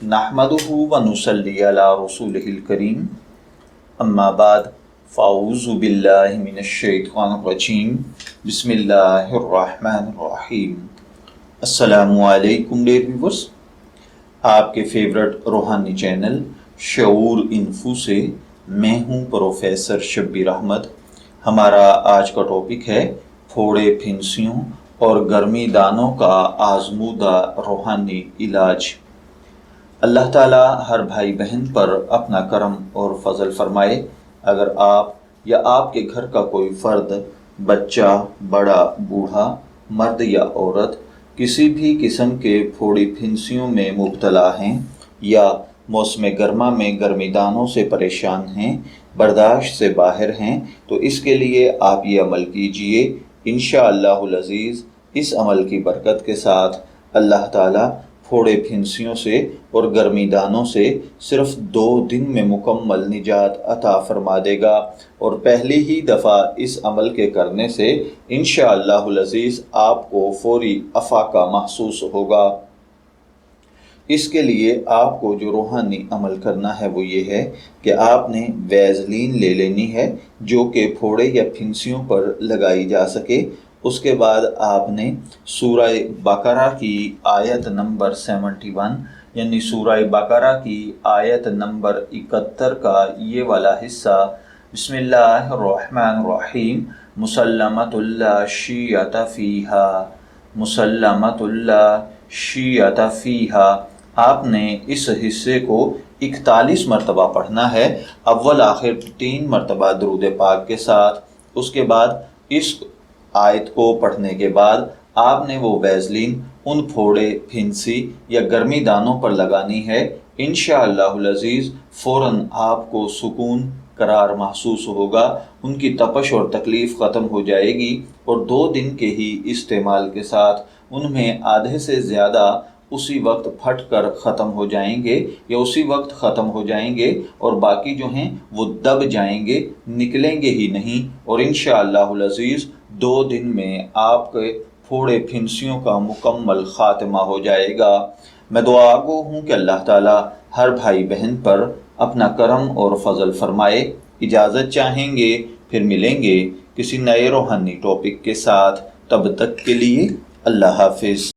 نحمدہ و نصلی علی رسولہ الکریم اما بعد فاعوذ باللہ من الشیطان الرجیم بسم اللہ الرحمن الرحیم۔ السلام علیکم ڈیئر ویورز، آپ کے فیورٹ روحانی چینل شعور انفو سے میں ہوں پروفیسر شبیر احمد۔ ہمارا آج کا ٹاپک ہے پھوڑے پھنسیوں اور گرمی دانوں کا آزمودہ روحانی علاج۔ اللہ تعالیٰ ہر بھائی بہن پر اپنا کرم اور فضل فرمائے۔ اگر آپ یا آپ کے گھر کا کوئی فرد، بچہ، بڑا، بوڑھا، مرد یا عورت کسی بھی قسم کے پھوڑی پھنسیوں میں مبتلا ہیں یا موسم گرما میں گرمی دانوں سے پریشان ہیں، برداشت سے باہر ہیں، تو اس کے لیے آپ یہ عمل کیجئے۔ انشاءاللہ العزیز اس عمل کی برکت کے ساتھ اللہ تعالیٰ پھوڑے پھنسیوں سے اور گرمی دانوں سے صرف 2 دن میں مکمل نجات عطا فرما دے گا، اور پہلی ہی دفعہ اس عمل کے کرنے سے انشاءاللہ العزیز آپ کو فوری افاقہ محسوس ہوگا۔ اس کے لیے آپ کو جو روحانی عمل کرنا ہے وہ یہ ہے کہ آپ نے ویزلین لے لینی ہے جو کہ پھوڑے یا پھنسیوں پر لگائی جا سکے۔ اس کے بعد آپ نے سورہ بقرہ کی آیت نمبر 71 یعنی سورہ بقرہ کی آیت نمبر 71 کا یہ والا حصہ، بسم اللہ الرحمن الرحیم، مسلمۃ لا شیۃ فیہا، مسلمۃ لا شیۃ فیہا، آپ نے اس حصے کو 41 مرتبہ پڑھنا ہے، اول آخر 3 مرتبہ درود پاک کے ساتھ۔ اس کے بعد اس آیت کو پڑھنے کے بعد آپ نے وہ ویزلین ان پھوڑے پھنسی یا گرمی دانوں پر لگانی ہے۔ انشاءاللہ العزیز فوراً آپ کو سکون قرار محسوس ہوگا، ان کی تپش اور تکلیف ختم ہو جائے گی، اور 2 دن کے ہی استعمال کے ساتھ ان میں آدھے سے زیادہ اسی وقت پھٹ کر ختم ہو جائیں گے یا اسی وقت ختم ہو جائیں گے، اور باقی جو ہیں وہ دب جائیں گے، نکلیں گے ہی نہیں، اور انشاءاللہ العزیز 2 دن میں آپ کے پھوڑے پھنسیوں کا مکمل خاتمہ ہو جائے گا۔ میں دعا گو ہوں کہ اللہ تعالیٰ ہر بھائی بہن پر اپنا کرم اور فضل فرمائے۔ اجازت چاہیں گے، پھر ملیں گے کسی نئے روحانی ٹاپک کے ساتھ، تب تک کے لیے اللہ حافظ۔